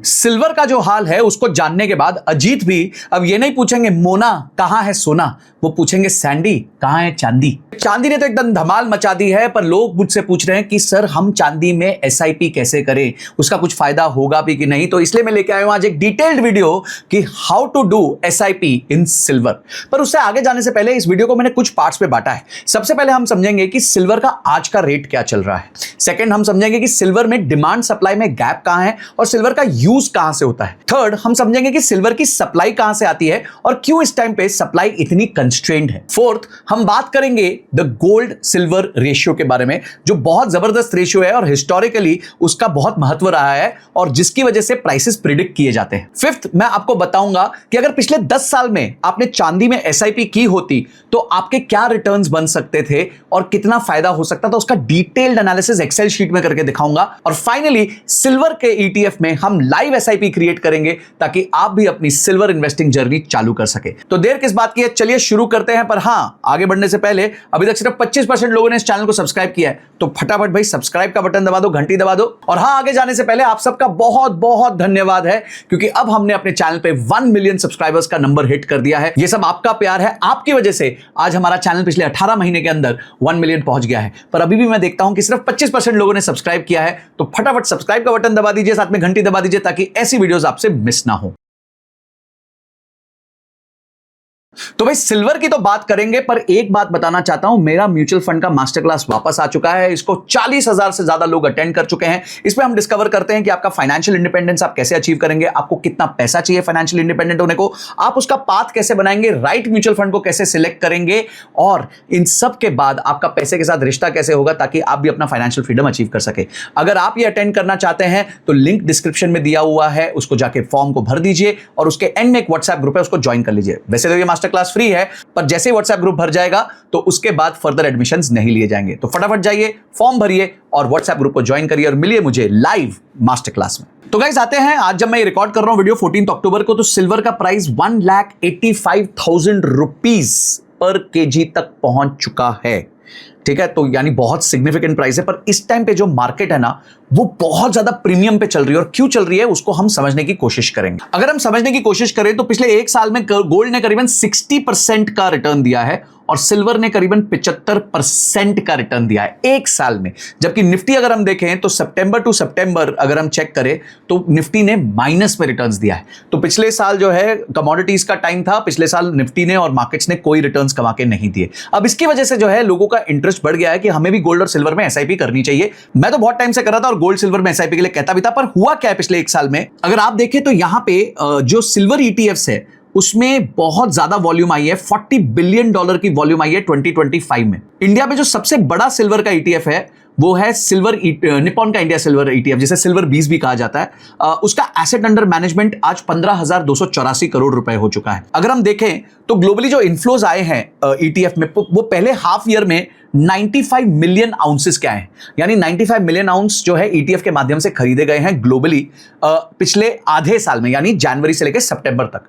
Silver का जो हाल है उसको जानने के बाद अजीत भी अब ये नहीं पूछेंगे मोना कहां है सोना, वो पूछेंगे सैंडी कहां है चांदी। चांदी ने तो एकदम धमाल मचा दी है, पर लोग मुझसे पूछ रहे हैं कि सर हम चांदी में एसआईपी कैसे करें, उसका कुछ फायदा होगा भी कि नहीं। तो इसलिए मैं लेके आया हूं आज एक डिटेल्ड वीडियो कि how to do SIP in silver. पर उससे आगे जाने से पहले इस वीडियो को मैंने कुछ पार्ट्स में बांटा है। सबसे पहले हम समझेंगे कि सिल्वर का आज का रेट क्या चल रहा है। सेकेंड हम समझेंगे कि सिल्वर में डिमांड सप्लाई में गैप कहां है और सिल्वर का यूज कहां से होता है। थर्ड हम समझेंगे कि सिल्वर की सप्लाई कहां से आती है और क्यों इस टाइम पे सप्लाई इतनी कंस्ट्रेंड है। फोर्थ हम बात करेंगे द गोल्ड सिल्वर रेशियो के बारे में, जो बहुत जबरदस्त रेशियो है और हिस्टोरिकली उसका बहुत महत्व रहा है और जिसकी वजह से प्राइसेस प्रिडिक्ट किए जाते हैं। फिफ्थ मैं आपको बताऊंगा कि अगर पिछले 10 साल में आपने चांदी में एसआईपी की होती तो आपके क्या रिटर्न्स बन सकते थे और कितना फायदा हो सकता था, उसका डिटेल्ड एनालिसिस एक्सेल शीट में करके दिखाऊंगा। और फाइनली सिल्वर के ईटीएफ में हम लाइव एसआईपी क्रिएट करेंगे ताकि आप भी अपनी सिल्वर इन्वेस्टिंग जर्नी चालू कर सके। तो देर किस बात की है, चलिए शुरू करते हैं। पर हां, आगे बढ़ने से पहले अभी तक सिर्फ 25% लोगों ने इस चैनल को सब्सक्राइब किया है, तो फटाफट भाई सब्सक्राइब का बटन दबा दो, घंटी दबा दो। और हां, आगे जाने से पहले आप सबका बहुत बहुत धन्यवाद है, क्योंकि अब हमने अपने चैनल पे 1 मिलियन सब्सक्राइबर्स का नंबर हिट कर दिया है। ये सब आपका प्यार है, आपकी वजह से आज हमारा चैनल पिछले 18 महीने के अंदर 1 मिलियन पहुंच गया है। पर अभी भी मैं देखता हूं कि सिर्फ 25% लोगों ने सब्सक्राइब किया है, तो फटाफट सब्सक्राइब का बटन दबा दीजिए, साथ में घंटी दबा दीजिए ताकि ऐसी वीडियोस आपसे मिस ना हो। तो भाई सिल्वर की तो बात करेंगे, पर एक बात बताना चाहता हूं, मेरा म्यूचुअल फंड का मास्टर क्लास वापस आ चुका है। इसको 40,000 से ज्यादा लोग अटेंड कर चुके हैं। इसमें हम डिस्कवर करते हैं कि आपका फाइनेंशियल इंडिपेंडेंस आप कैसे अचीव करेंगे, आपको कितना पैसा चाहिए फाइनेंशियल इंडिपेंडेंट होने को, आप उसका पाथ कैसे बनाएंगे, राइट म्यूचुअल फंड को कैसे सिलेक्ट करेंगे, और इन सब के बाद आपका पैसे के साथ रिश्ता कैसे होगा ताकि आप भी अपना फाइनेंशियल फ्रीडम अचीव कर सके। अगर आप ये अटेंड करना चाहते हैं तो लिंक डिस्क्रिप्शन में दिया हुआ है, उसको जाके फॉर्म को भर दीजिए और उसके एंड में एक व्हाट्सएप ग्रुप है, उसको ज्वाइन कर लीजिए। वैसे तो ये मास्टर क्लास फ्री है, पर जैसे व्हाट्सएप ग्रुप भर जाएगा तो उसके बाद फर्दर एडमिशंस नहीं लिए जाएंगे। तो फटाफट जाइए, फॉर्म भरिए और व्हाट्सएप ग्रुप को ज्वाइन करिए और मिलिए मुझे लाइव मास्टर क्लास में। तो गाइस आते हैं, आज जब मैं ये रिकॉर्ड कर रहा हूं वीडियो 14 अक्टूबर को, तो सिल्वर का प्राइस 1,85,000 रुपीज पर केजी तक पहुंच चुका है। ठीक है, तो यानी बहुत सिग्निफिकेंट प्राइस है। पर इस टाइम पे जो मार्केट है ना, वो बहुत ज्यादा प्रीमियम पे चल रही है। और क्यों चल रही है उसको हम समझने की कोशिश करेंगे। अगर हम समझने की कोशिश करें तो पिछले एक साल में गोल्ड ने करीबन 60% का रिटर्न दिया है और सिल्वर ने करीबन 75% का रिटर्न दिया है एक साल में। जबकि निफ्टी अगर हम देखें तो सितंबर टू सितंबर अगर हम चेक करें तो निफ्टी ने माइनस में रिटर्न्स दिया है। तो पिछले साल जो है कमोडिटीज का टाइम था, पिछले साल निफ्टी ने और मार्केट्स ने कोई रिटर्न्स कमा के नहीं दिए। अब इसकी वजह से जो है लोगों का इंटरेस्ट बढ़ गया है कि हमें भी गोल्ड और सिल्वर में एसआईपी करनी चाहिए। मैं तो बहुत टाइम से कर रहा था और गोल्ड सिल्वर में एसआईपी के लिए कहता भी था, पर हुआ क्या है पिछले एक साल में, अगर आप देखें तो यहां पे जो सिल्वर ईटीएफ्स है उसमें बहुत ज्यादा वॉल्यूम आई है। $40 बिलियन की वॉल्यूम आई है 2025 में। इंडिया में जो सबसे बड़ा सिल्वर का ईटीएफ है वो है सिल्वर निप्पॉन का इंडिया सिल्वर ईटीएफ, जिसे सिल्वर 20 भी कहा जाता है। उसका एसेट अंडर मैनेजमेंट आज 15,284 करोड़ रुपए हो चुका है। अगर हम देखें तो ग्लोबली जो इन्फ्लोज आए हैं ईटीएफ में, वो पहले हाफ ईयर में 95 मिलियन आउंसेस के आए हैं। यानी 95 मिलियन आउंस जो है ईटीएफ के माध्यम से खरीदे गए हैं ग्लोबली पिछले आधे साल में, यानी जनवरी से लेकर सितंबर तक,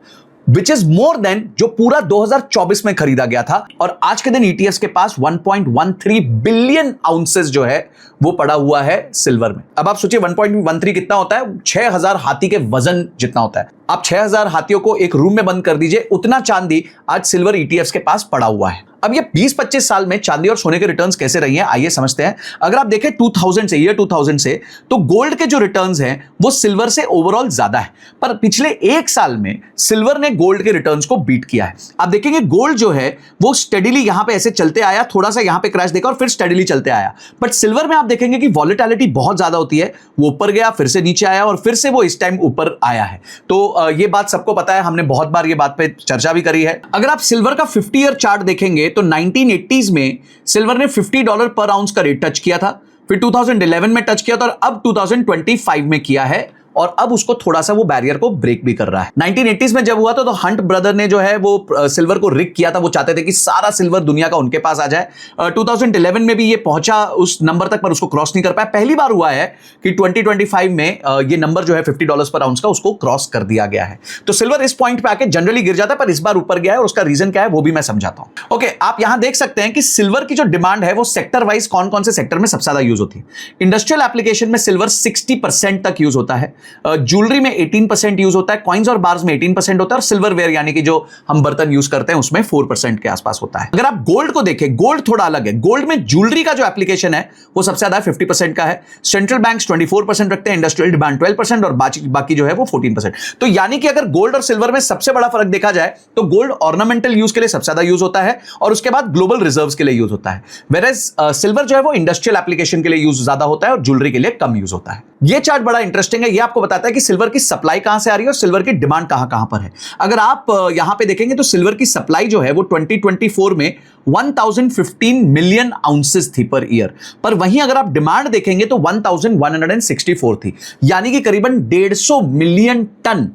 विच इज मोर देन जो पूरा 2024 में खरीदा गया था। और आज के दिन ईटीएफ के पास 1.13 बिलियन आउंसेस जो है वो पड़ा हुआ है सिल्वर में। अब आप सोचिए 1.13 कितना होता है, 6,000 हाथी के वजन जितना होता है। आप 6,000 हाथियों को एक रूम में बंद कर दीजिए, उतना चांदी आज सिल्वर ईटीएफ के पास पड़ा हुआ है। अब ये 20-25 साल में चांदी और सोने के रिटर्न्स कैसे रही हैं, आइए समझते हैं। अगर आप देखें 2000 से तो गोल्ड के जो रिटर्न्स हैं वो सिल्वर से ओवरऑल ज्यादा है, पर पिछले एक साल में सिल्वर ने गोल्ड के रिटर्न्स को बीट किया है। आप देखेंगे गोल्ड जो है वो स्टेडिली यहां पे ऐसे चलते आया, थोड़ा सा यहां पे क्रैश देखा और फिर स्टेडिली चलते आया। बट सिल्वर में आप देखेंगे कि वॉलेटिलिटी बहुत ज्यादा होती है, वो ऊपर गया फिर से नीचे आया और फिर से वो इस टाइम ऊपर आया है। तो ये बात सबको पता है, हमने बहुत बार ये बात पे चर्चा भी करी है। अगर आप सिल्वर का 50 ईयर चार्ट देखेंगे तो 1980s में सिल्वर ने $50 पर आउंस का रेट टच किया था, फिर 2011 में टच किया था और अब 2025 में किया है। और अब उसको थोड़ा सा वो बैरियर को ब्रेक भी कर रहा है। 1980s में जब हुआ था तो हंट ब्रदर ने जो है वो सिल्वर को रिग किया था, वो चाहते थे कि सारा सिल्वर दुनिया का उनके पास आ जाए। 2011 में भी ये पहुंचा उस नंबर तक, पर उसको क्रॉस नहीं कर पाया। पहली बार हुआ है कि 2025 में ये नंबर जो है $50 पर आउंस का उसको क्रॉस कर दिया गया है। तो सिल्वर इस पॉइंट पे आके जनरली गिर जाता है, पर इस बार ऊपर गया है और उसका रीजन क्या है वो भी मैं समझाता हूं। ओके, आप यहां देख सकते हैं कि सिल्वर की जो डिमांड है वो सेक्टर वाइज कौन कौन से सेक्टर में सबसे ज्यादा यूज होती है। इंडस्ट्रियल एप्लीकेशन में सिल्वर 60% तक यूज होता है। ज्वेलरी में 18% यूज होता है, कॉइन्स और बार्स में 18% होता है, और सिल्वरवेयर यानी कि जो हम बर्तन यूज करते हैं उसमें 4% के आसपास होता है। अगर आप गोल्ड को देखें, गोल्ड थोड़ा अलग है। गोल्ड में ज्वेलरी का जो एप्लीकेशन है वो सबसे ज्यादा 50% का है, सेंट्रल बैंक्स 24% रखते हैं, इंडस्ट्रियल डिमांड 12% और बाकी जो है वो 14%। तो यानी कि अगर गोल्ड और सिल्वर में सबसे बड़ा फर्क देखा जाए तो गोल्ड ऑर्नामेंटल यूज के लिए सबसे ज्यादा यूज होता है और उसके बाद ग्लोबल रिजर्व्स के लिए यूज होता है, वेयरएज सिल्वर जो है वो इंडस्ट्रियल एप्लीकेशन के लिए यूज ज्यादा होता है और ज्वेलरी के लिए कम यूज होता है। ये चार्ट बड़ा इंटरेस्टिंग है, ये आपको बताता है कि सिल्वर की सप्लाई कहां से आ रही है और सिल्वर की डिमांड कहां पर है। अगर आप यहां पे देखेंगे तो सिल्वर की सप्लाई जो है वो 2024 में 1015 मिलियन आउंसेस थी पर ईयर, पर वहीं अगर आप डिमांड देखेंगे तो 1164 थी, यानी कि करीबन 150 मिलियन टन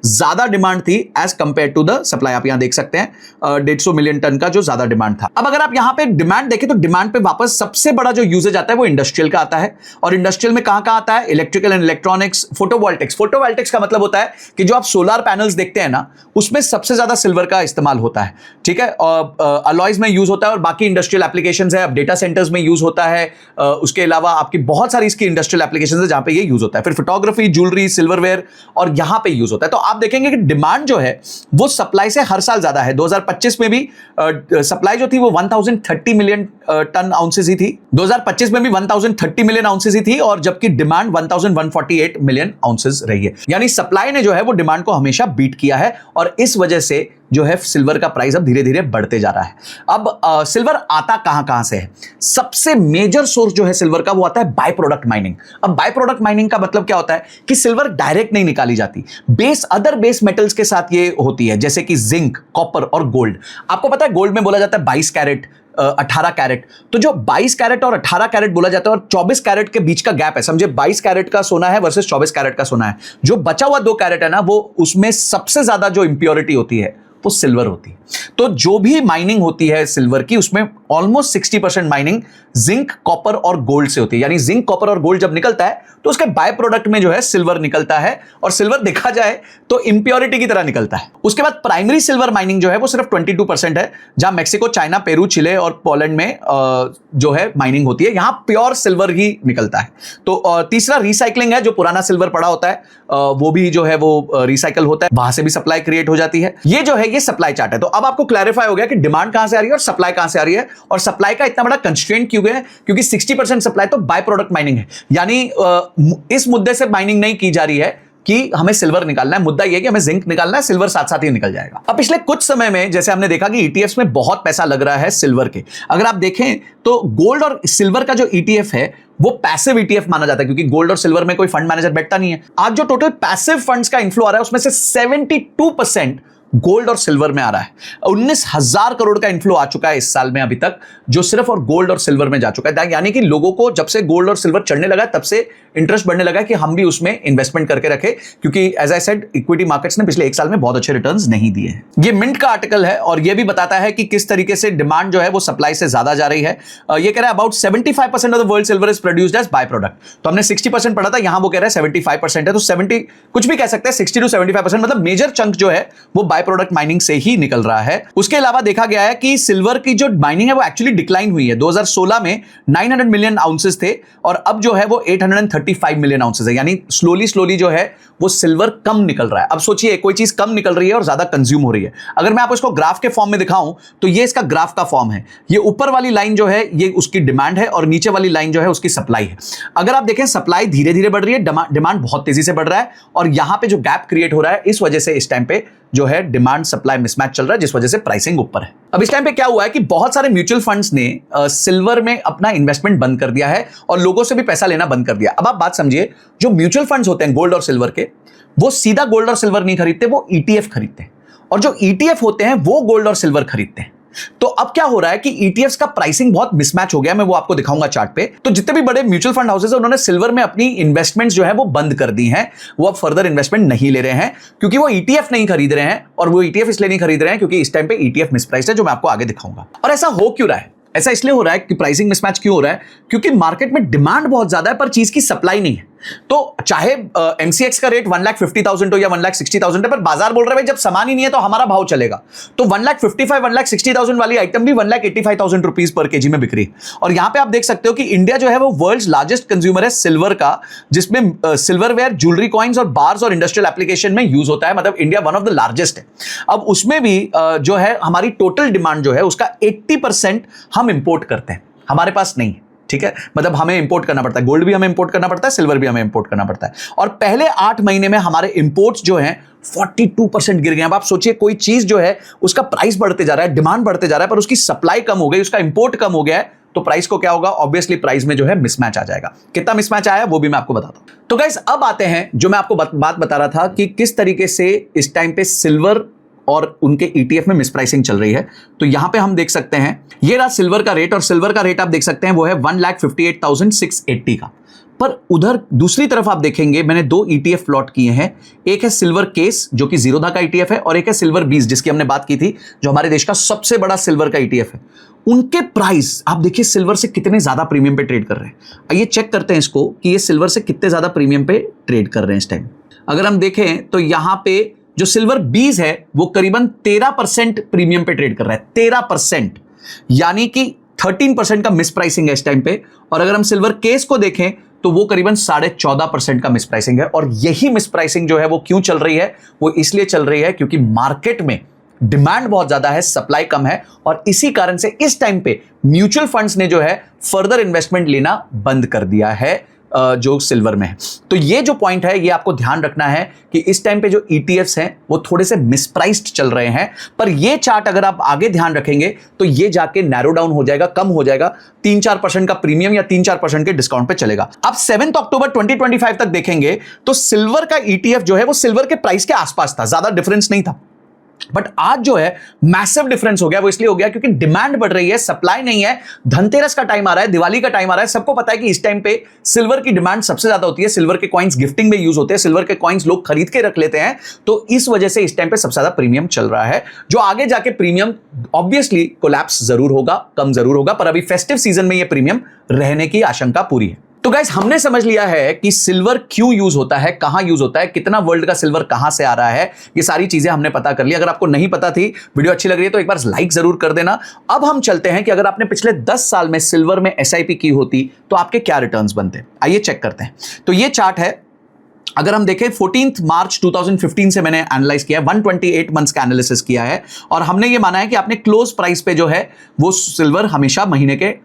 ज्यादा डिमांड थी as compare to the supply. आप यहां देख सकते हैं 150 मिलियन टन का जो ज्यादा डिमांड था। अब अगर आप यहां पे डिमांड देखें तो डिमांड पे वापस सबसे बड़ा जो यूजेज आता है वो इंडस्ट्रियल का आता है, और इंडस्ट्रियल में कहां आता है, electrical and electronics, photovoltaics. Photovoltaics का मतलब होता है कि जो आप सोलर पैनल्स देखते हैं ना, उसमें सबसे ज्यादा सिल्वर का इस्तेमाल होता है, ठीक है, और अलॉयज में यूज होता है, और बाकी इंडस्ट्रियल एप्लीकेशंस है, अब डेटा सेंटर्स में यूज होता है, उसके अलावा आपकी बहुत सारी इसकी इंडस्ट्रियल एप्लीकेशंस है जहां पे ये यूज होता है। फिर फोटोग्राफी, ज्वेलरी, सिल्वरवेयर और यहां पे यूज होता है। तो आप देखेंगे कि डिमांड जो है वो सप्लाई से हर साल ज्यादा है। 2025 में भी सप्लाई जो थी वो 1030 मिलियन टन आउंसेस ही थी, 2025 में भी 1030 मिलियन आउंसेस ही थी, और जबकि डिमांड 1148 मिलियन आउंसेस रही है। यानी सप्लाई ने जो है वो डिमांड को हमेशा बीट किया है, और इस वजह से जो है सिल्वर का प्राइस अब धीरे धीरे बढ़ते जा रहा है। अब सिल्वर आता कहां से है? सबसे मेजर सोर्स जो है सिल्वर का वो आता है बाय प्रोडक्ट माइनिंग। अब बाय प्रोडक्ट माइनिंग का मतलब क्या होता है कि सिल्वर डायरेक्ट नहीं निकाली जाती, अदर बेस मेटल्स के साथ ये होती है, जैसे कि जिंक, कॉपर और गोल्ड। आपको पता है गोल्ड में बोला जाता है 22 कैरेट, 18 कैरेट। तो जो 22 कैरेट और 18 कैरेट बोला जाता है और 24 कैरेट के बीच का गैप है, समझे 22 कैरेट का सोना है वर्सेस 24 कैरेट का सोना है, जो बचा हुआ 2 कैरेट है ना, वो उसमें सबसे ज्यादा जो इंप्योरिटी होती है वो सिल्वर होती है। तो जो भी माइनिंग होती है सिल्वर की, उसमें ऑलमोस्ट 60% माइनिंग जिंक, कॉपर और गोल्ड से होती है। यानी जिंक, कॉपर और गोल्ड जब निकलता है तो उसके बाय प्रोडक्ट में जो है सिल्वर निकलता है, और सिल्वर देखा जाए तो इंप्योरिटी की तरह निकलता है। उसके बाद प्राइमरी सिल्वर माइनिंग जो है वो सिर्फ 22% है, जहां मैक्सिको, चाइना, पेरू, चिले और पोलैंड में जो है माइनिंग होती है, यहां प्योर सिल्वर ही निकलता है। तो तीसरा रिसाइकलिंग है, जो पुराना सिल्वर पड़ा होता है वो भी जो है वो रिसाइकल होता है, वहां से भी सप्लाई क्रिएट हो जाती है। ये जो है ये सप्लाई चार्ट है। तो अब आपको क्लैरिफाई हो गया कि डिमांड कहां से आ रही है और सप्लाई कहां से आ रही है, और सप्लाई का इतना बड़ा कंस्ट्रेंट क्यों है, क्योंकि 60% सप्लाई तो बाय प्रोडक्ट माइनिंग है। यानी इस मुद्दे से माइनिंग नहीं की जा रही है कि हमें सिल्वर निकालना है, मुद्दा यह है कि हमें जिंक निकालना है, सिल्वर साथ साथ ही निकल जाएगा। अब पिछले कुछ समय में जैसे हमने देखा कि ईटीएफ्स में बहुत पैसा लग रहा है सिल्वर के। अगर आप देखें तो गोल्ड और सिल्वर का जो ईटीएफ है वो पैसिव ईटीएफ माना जाता है, क्योंकि गोल्ड और सिल्वर में कोई फंड मैनेजर बैठता नहीं है। आज जो टोटल पैसिव फंड्स का इन्फ्लो आ रहा है उसमें से 72% गोल्ड और सिल्वर में आ रहा है। 19,000 करोड़ का इन्फ्लो आ चुका है इस साल में अभी तक, जो सिर्फ और गोल्ड और सिल्वर में जा चुका है। यानी कि लोगों को जब से गोल्ड और सिल्वर चढ़ने लगा तब से इंटरेस्ट बढ़ने लगा कि हम भी उसमें इन्वेस्टमेंट करके रखें, क्योंकि as I said equity markets ने पिछले 1 साल में बहुत अच्छे रिटर्न्स नहीं दिए हैं। ये मिंट का आर्टिकल है और ये भी बताता है कि किस तरीके से डिमांड जो है वो सप्लाई से ज्यादा जा रही है। ये कह रहा है about 75% of the world silver is produced as by product. तो हमने 60% पढ़ा था, यहां वो कह रहा है 75% है, तो 70 कुछ भी कह सकते हैं, 60 to 75% मतलब मेजर चंक जो है वो बाय प्रोडक्ट माइनिंग से ही निकल रहा है। उसके अलावा देखा गया है कि सिल्वर की जो माइनिंग है वो एक्चुअली डिक्लाइन हुई है। 2016 में 900 मिलियन आउंसेस थे और अब जो है वो 835 मिलियन आउंसेस है, यानी स्लोली जो है वो सिल्वर कम निकल रहा है। अब सोचिए कोई चीज कम निकल रही है और ज्यादा कंज्यूम हो रही है। अगर मैं आपको इसको ग्राफ के फॉर्म में दिखाऊं तो ये इसका ग्राफ का फॉर्म है। ये ऊपर वाली लाइन जो है ये उसकी डिमांड है और नीचे वाली लाइन जो है उसकी सप्लाई है। अगर आप देखें सप्लाई धीरे धीरे बढ़ रही है, डिमांड बहुत तेजी से बढ़ रहा है, और यहां पे जो गैप क्रिएट हो रहा है इस वजह से इस टाइम पे जो है डिमांड सप्लाई मिसमैच चल रहा है, जिस वजह से प्राइसिंग ऊपर है। अब इस टाइम पे क्या हुआ है कि बहुत सारे म्यूचुअल फंड्स ने सिल्वर में अपना इन्वेस्टमेंट बंद कर दिया है और लोगों से भी पैसा लेना बंद कर दिया। अब आप बात समझिए, जो म्यूचुअल फंड्स होते हैं गोल्ड और सिल्वर के, वो सीधा गोल्ड और सिल्वर नहीं खरीदते, वो ईटीएफ खरीदते हैं, और जो ईटीएफ होते हैं वो गोल्ड और सिल्वर खरीदते हैं। तो अब क्या हो रहा है कि ईटीएफ्स का प्राइसिंग बहुत मिसमैच हो गया, मैं वो आपको दिखाऊंगा चार्ट पे। तो जितने भी बड़े म्यूचुअल फंड हाउसेस हैं उन्होंने सिल्वर में अपनी इन्वेस्टमेंट्स जो है वो बंद कर दी हैं, वो अब फर्दर इन्वेस्टमेंट नहीं ले रहे हैं, क्योंकि वो ईटीएफ नहीं खरीद रहे हैं। और वो ईटीएफ इसलिए नहीं खरीद रहे हैं क्योंकि इस टाइम पे ईटीएफ मिसप्राइस्ड है, जो मैं आपको आगे दिखाऊंगा। और ऐसा हो क्यों रहा है? ऐसा इसलिए हो रहा है कि प्राइसिंग मिसमैच क्यों हो रहा है, क्योंकि मार्केट में डिमांड बहुत ज्यादा है पर चीज की सप्लाई नहीं है। तो चाहे एमसीएक्स का रेट 1,50,000 हो या 1,60,000 है, पर बाजार बोल रहे हैं भाई जब सामान ही नहीं है तो हमारा भाव चलेगा। तो 1,55,000 1,60,000 वाली आइटम भी 1,85,000 रुपीज पर केजी में बिक रही है। और यहां पे आप देख सकते हो कि इंडिया जो है वो वर्ल्ड लार्जेस्ट कंज्यूमर है सिल्वर का, जिसमें सिल्वरवेयर, ज्वेलरी, कॉइन्स और बार्स और इंडस्ट्रियल एप्लीकेशन में यूज होता है। मतलब India one of the largest है। अब उसमें भी जो है हमारी टोटल डिमांड जो है उसका 80% हम इंपोर्ट करते हैं, हमारे पास नहीं है। ठीक है, मतलब हमें इंपोर्ट करना पड़ता है, गोल्ड भी हमें इंपोर्ट करना पड़ता है, सिल्वर भी हमें इंपोर्ट करना पड़ता है। और पहले 8 महीने में हमारे इंपोर्ट्स जो हैं 42% गिर गए। अब आप सोचिए कोई चीज जो है उसका प्राइस बढ़ते जा रहा है, डिमांड बढ़ते जा रहा है, पर उसकी सप्लाई कम हो गई, उसका इंपोर्ट कम हो गया है, तो प्राइस को क्या होगा? ऑब्वियसली प्राइस में जो है मिसमैच आ जाएगा। कितना मिसमैच आया वो भी मैं आपको बताता हूं। तो गाइस अब आते हैं जो मैं आपको बात बता रहा था कि किस तरीके से इस टाइम पे सिल्वर और उनके ETF में मिसप्राइसिंग चल रही है। तो यहां पे हम देख सकते हैं ये रहा सिल्वर का रेट, और सिल्वर का रेट आप देख सकते हैं वो है 1,58,680 का। पर उधर दूसरी तरफ आप देखेंगे मैंने 2 ETF प्लॉट किए हैं। एक है सिल्वर केस जो कि जीरोधा का ETF है, और एक है सिल्वर 20 जिसकी हमने बात की थी, जो हमारे देश का सबसे बड़ा सिल्वर का ETF है। उनके प्राइस आप देखिए सिल्वर से कितने ज्यादा प्रीमियम पे ट्रेड कर रहे हैं। आइए चेक करते हैं इसको कि ये सिल्वर से कितने ज्यादा प्रीमियम पे ट्रेड कर रहे हैं इस टाइम। अगर हम देखें तो यहां पे जो सिल्वर 20 है वो करीबन 13% प्रीमियम पे ट्रेड कर रहा है, 13%, यानी कि 13% का मिस प्राइसिंग है इस टाइम पे। और अगर हम सिल्वर केस को देखें तो वो करीबन 14.5% का मिस प्राइसिंग है। और यही मिस प्राइसिंग जो है वो क्यों चल रही है? वो इसलिए चल रही है क्योंकि मार्केट में डिमांड बहुत ज्यादा है, सप्लाई कम है, और इसी कारण से इस टाइम पे म्यूचुअल फंड्स ने जो है फर्दर इन्वेस्टमेंट लेना बंद कर दिया है जो सिल्वर में है। तो ये जो पॉइंट है ये आपको ध्यान रखना है कि इस टाइम पे जो ETFs हैं वो थोड़े से मिसप्राइस्ड चल रहे हैं। पर ये चार्ट अगर आप आगे ध्यान रखेंगे तो ये जाके नैरो डाउन हो जाएगा, कम हो जाएगा, 3-4% का प्रीमियम या 3-4% के डिस्काउंट पे चलेगा। अब 7 अक्टूबर 2025 तक देखेंगे तो सिल्वर का ETF जो है वो सिल्वर के प्राइस के आसपास था, ज्यादा डिफरेंस नहीं था। बट आज जो है मैसिव डिफरेंस हो गया। वो इसलिए हो गया क्योंकि डिमांड बढ़ रही है, सप्लाई नहीं है। धनतेरस का टाइम आ रहा है, दिवाली का टाइम आ रहा है, सबको पता है कि इस टाइम पे सिल्वर की डिमांड सबसे ज्यादा होती है। सिल्वर के कॉइन्स गिफ्टिंग में यूज होते हैं, सिल्वर के कॉइन्स लोग खरीद के रख लेते हैं, तो इस वजह से इस टाइम पे सबसे ज्यादा प्रीमियम चल रहा है। जो आगे जाके प्रीमियम ऑब्वियसली कोलैप्स जरूर होगा, कम जरूर होगा, पर अभी फेस्टिव सीजन में यह प्रीमियम रहने की आशंका पूरी है। तो गाइस हमने समझ लिया है कि सिल्वर क्यों यूज होता है, कहां यूज होता है, कितना वर्ल्ड का सिल्वर कहां से आ रहा है, ये सारी चीजें हमने पता कर ली। अगर आपको नहीं पता थी, वीडियो अच्छी लग रही है तो एक बार लाइक जरूर कर देना। अब हम चलते हैं कि अगर आपने पिछले 10 साल में सिल्वर में SIP की होती तो आपके क्या रिटर्न्स बनते। आइए चेक करते हैं। तो ये चार्ट है, अगर हम देखें 14 मार्च 2015 से मैंने एनालाइज किया है, 128 मंथ्स का एनालिसिस किया है, और हमने ये माना है कि आपने क्लोज प्राइस पे जो है वो सिल्वर हमेशा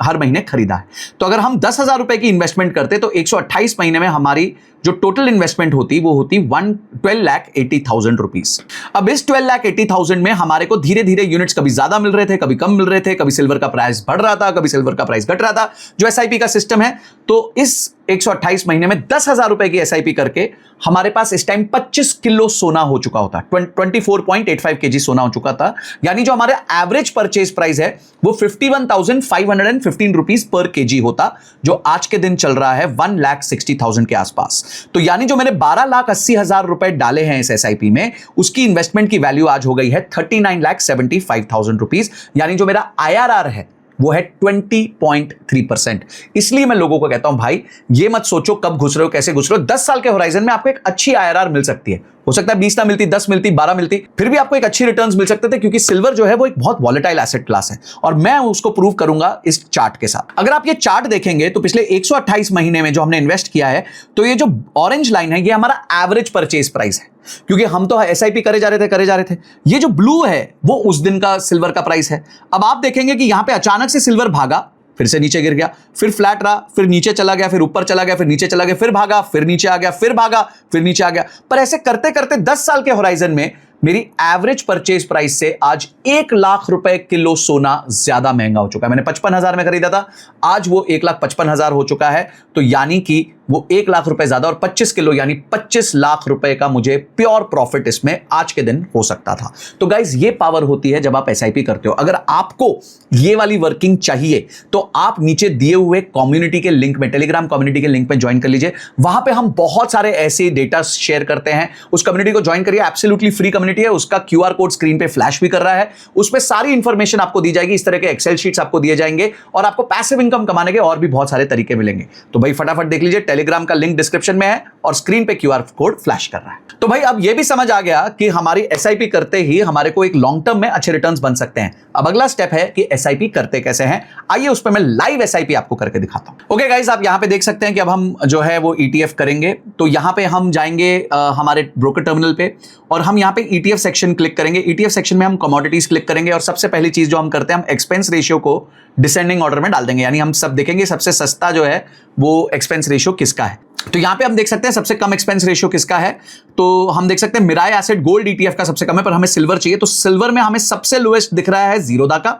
हर महीने खरीदा है। तो अगर हम 10,000 रुपए की इन्वेस्टमेंट करते तो 128 महीने में हमारी जो टोटल इन्वेस्टमेंट होती वो होती 12,80,000 रुपीज। अब इस 12,80,000 में हमारे को धीरे धीरे यूनिट्स कभी ज्यादा मिल रहे थे, कभी कम मिल रहे थे, कभी सिल्वर का प्राइस बढ़ रहा था, कभी सिल्वर का प्राइस घट रहा था, जो SIP का सिस्टम है। तो इस 128 महीने में 10,000 रुपए की SIP करके हमारे पास इस टाइम 25 किलो सोना हो चुका होता, 24.85 kg सोना हो चुका था। यानी जो हमारे एवरेज परचेज प्राइस है वो 51,515 रुपीज पर केजी होता, जो आज के दिन चल रहा है 1,60,000 के आसपास। तो यानी जो मैंने 12,80,000 रुपए डाले हैं इस SIP में, उसकी इन्वेस्टमेंट की वैल्यू आज हो गई है 39,75,000 रुपीज। यानी जो मेरा IRR है वो है 20.3%। इसलिए मैं लोगों को कहता हूं भाई ये मत सोचो कब घुस रहे हो, कैसे घुस रहे हो। 10 साल के होराइजन में आपको एक अच्छी IRR मिल सकती है। हो सकता है 20 ना मिलती, 10 मिलती, 12 मिलती, फिर भी आपको एक अच्छी रिटर्न्स मिल सकते थे, क्योंकि सिल्वर जो है वो एक बहुत वॉलेटाइल एसेट क्लास है, और मैं उसको प्रूव करूंगा इस चार्ट के साथ। अगर आप ये चार्ट देखेंगे तो पिछले 128 महीने में जो हमने इन्वेस्ट किया है, तो ये जो ऑरेंज लाइन है ये हमारा एवरेज परचेज प्राइस है, क्योंकि हम तो SIP करे जा रहे थे। ये जो ब्लू है वो उस दिन का सिल्वर का प्राइस है। अब आप देखेंगे कि यहां पे अचानक से सिल्वर भागा, फिर से नीचे गिर गया, फिर फ्लैट रहा, फिर नीचे चला गया, फिर ऊपर चला गया, फिर नीचे चला गया, फिर भागा, फिर नीचे आ गया, फिर भागा, फिर नीचे आ गया। पर ऐसे करते करते 10 साल के होराइजन में मेरी एवरेज परचेज प्राइस से आज 1 लाख रुपए किलो सोना ज्यादा महंगा हो चुका है। मैंने 55,000 में खरीदा था, आज वो 1,55,000 हो चुका है। तो यानी कि वो 1 लाख रुपए ज्यादा, और 25 किलो यानी 25 लाख रुपए का मुझे प्योर प्रॉफिट इसमें आज के दिन हो सकता था। तो गाइज ये पावर होती है जब आप SIP करते हो। अगर आपको ये वाली वर्किंग चाहिए तो आप नीचे दिए हुए कम्युनिटी के लिंक में, टेलीग्राम कम्युनिटी के लिंक में ज्वाइन कर लीजिए। वहां पे हम बहुत सारे ऐसे डेटा शेयर करते हैं। उस कम्युनिटी को ज्वाइन करिए, एब्सोल्युटली फ्री कम्युनिटी कम्युनिटी है उसका QR कोड स्क्रीन पे फ्लैश भी कर रहा है, उसमें सारी इंफॉर्मेशन आपको दी जाएगी, इस तरह के एक्सेल शीट्स आपको दिए जाएंगे और आपको पैसिव इनकम कमाने के और भी बहुत सारे तरीके मिलेंगे। तो भाई फटाफट देख लीजिए, टेलीग्राम का लिंक डिस्क्रिप्शन में है और स्क्रीन पे QR कोड फ्लैश कर रहा है। तो भाई अब ये भी समझ आ गया कि हमारी SIP करते ही हमारे को एक लॉन्ग टर्म में अच्छे रिटर्न्स बन सकते हैं। अब अगला स्टेप है कि SIP करते कैसे हैं, आइए उस पर मैं लाइव SIP आपको करके दिखाता हूं। ओके गाइस, आप यहां पे देख सकते हैं कि अब हम जो है वो ETF करेंगे। तो यहां पे हम जाएंगे हमारे ब्रोकर टर्मिनल पे और हम यहां पे ETF सेक्शन क्लिक करेंगे। ETF सेक्शन में हम कमोडिटीज क्लिक करेंगे और सबसे पहली चीज जो हम करते हैं, हम एक्सपेंस रेशियो को डिसेंडिंग ऑर्डर में डाल देंगे, यानी हम सब देखेंगे सबसे सस्ता जो है वो एक्सपेंस रेशियो किसका है। तो यहां पे हम देख सकते हैं सबसे कम एक्सपेंस रेशियो किसका है। तो हम देख सकते हैं मिराय एसेट गोल्ड ETF का सबसे कम है, पर हमें सिल्वर चाहिए। तो सिल्वर में हमें सबसे लोएस्ट दिख रहा है जीरोधा का,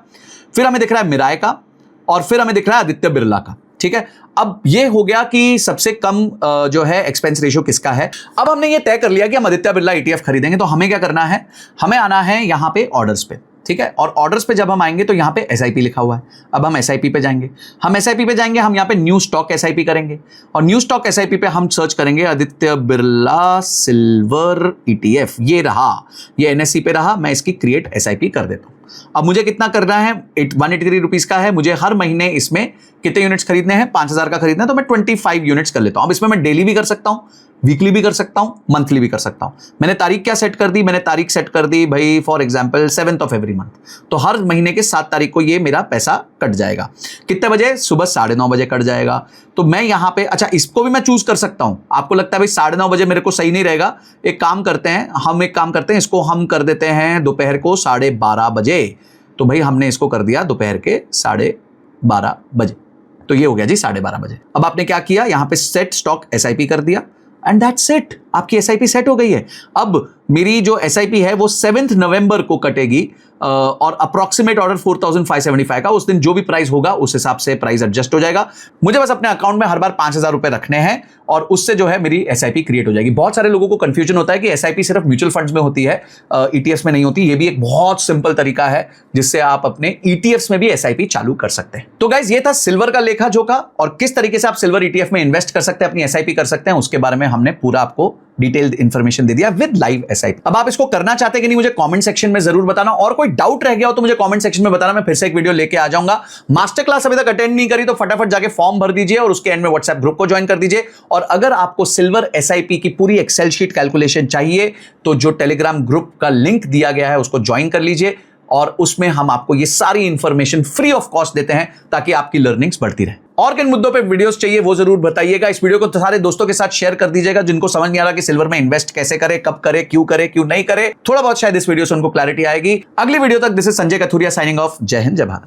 फिर हमें दिख रहा है मिराय का और फिर हमें दिख रहा है आदित्य बिरला का। ठीक है, अब ये हो गया कि सबसे कम जो है एक्सपेंस रेशियो किसका है। अब हमने ये तय कर लिया कि हम आदित्य बिरला ETF खरीदेंगे। तो हमें क्या करना है, हमें आना है यहां पे ऑर्डर्स पे। ठीक है, और ऑर्डर्स पे जब हम आएंगे तो यहाँ पे SIP लिखा हुआ है। अब हम SIP पे जाएंगे, हम यहाँ पे न्यू स्टॉक SIP करेंगे और न्यू स्टॉक SIP पे हम सर्च करेंगे आदित्य बिरला सिल्वर ETF। ये रहा, ये NSE पे रहा। मैं इसकी क्रिएट SIP कर देता हूँ। अब मुझे कितना करना है, 183 रुपीज का है। मुझे हर महीने इसमें कितने यूनिट्स खरीदने हैं, 5000 का खरीदना है। तो मैं 25 यूनिट्स कर लेता हूं। अब इसमें मैं डेली भी कर सकता हूं, वीकली भी कर सकता हूं, मंथली भी कर सकता हूं। मैंने तारीख क्या सेट कर दी, मैंने तारीख सेट कर दी भाई for example 7th of every month. तो हर महीने के 7 तारीख को ये मेरा पैसा कट जाएगा। कितने बजे, सुबह 9:30 बजे कट जाएगा। तो मैं यहां पे, अच्छा इसको भी मैं चूज कर सकता हूं। आपको लगता है भाई 9:30 बजे मेरे को सही नहीं रहेगा, एक काम करते हैं, इसको हम कर देते हैं दोपहर को 12:30 बजे। तो भाई हमने इसको कर दिया दोपहर के 12:30 बजे। तो ये हो गया जी 12:30 बजे। अब आपने क्या किया, यहां पे सेट स्टॉक SIP कर दिया एंड दैट्स इट, आपकी SIP सेट हो गई है। अब मेरी जो SIP है वो 7 नवंबर को कटेगी और अप्रॉक्सीमेट ऑर्डर 4575 का। उस दिन जो भी प्राइस होगा उस हिसाब से प्राइस एडजस्ट हो जाएगा। मुझे बस अपने अकाउंट में हर बार 5000 रुपए रखने हैं और उससे जो है मेरी SIP क्रिएट हो जाएगी। बहुत सारे लोगों को कंफ्यूजन होता है कि SIP सिर्फ म्यूचुअल फंड्स में होती है, ETFs में नहीं होती। ये भी एक बहुत सिंपल तरीका है जिससे आप अपने ETFs में भी SIP चालू कर सकते हैं। तो गाइज ये था सिल्वर का लेखा जोखा और किस तरीके से आप सिल्वर ETF में इन्वेस्ट कर सकते हैं, अपनी SIP कर सकते हैं, उसके बारे में हमने पूरा आपको डिटेल्ड इंफॉर्मेशन दे दिया विद लाइव SIP। अब आप इसको करना चाहते हैं कि नहीं, मुझे कमेंट सेक्शन में जरूर बताना और कोई डाउट रह गया हो तो मुझे कमेंट सेक्शन में बताना, मैं फिर से एक वीडियो लेके आ जाऊंगा। मास्टर क्लास अभी तक अटेंड नहीं करी तो फटाफट जाके फॉर्म भर दीजिए और उसके एंड में WhatsApp ग्रुप को ज्वाइन कर दीजिए। और अगर आपको सिल्वर SIP की पूरी एक्सेल शीट कैलकुलेशन चाहिए तो जो टेलीग्राम ग्रुप का लिंक दिया गया है उसको ज्वाइन कर लीजिए और उसमें हम आपको ये सारी इंफॉर्मेशन फ्री ऑफ कॉस्ट देते हैं ताकि आपकी लर्निंग्स बढ़ती रहे। और किन मुद्दों पे वीडियोस चाहिए वो जरूर बताइएगा। इस वीडियो को सारे दोस्तों के साथ शेयर कर दीजिएगा जिनको समझ नहीं आ रहा कि सिल्वर में इन्वेस्ट कैसे करे, कब करे, क्यों नहीं करे। थोड़ा बहुत शायद इस वीडियो से उनको क्लैरिटी आएगी। अगली वीडियो तक this is Sanjay Kathuria signing off. जय हिंद, जय भारत।